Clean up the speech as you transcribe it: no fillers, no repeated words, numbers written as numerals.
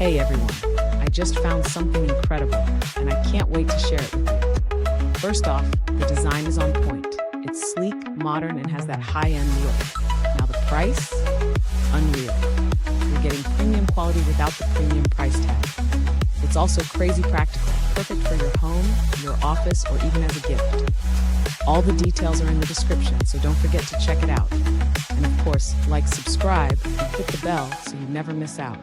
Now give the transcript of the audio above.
Hey everyone, I just found something incredible, and I can't wait to share it with you. First off, the design is on point. It's sleek, modern, and has that high-end look. Now the price? Unreal. You're getting premium quality without the premium price tag. It's also crazy practical, perfect for your home, your office, or even as a gift. All the details are in the description, so don't forget to check it out. And of course, like, subscribe, and hit the bell so you never miss out.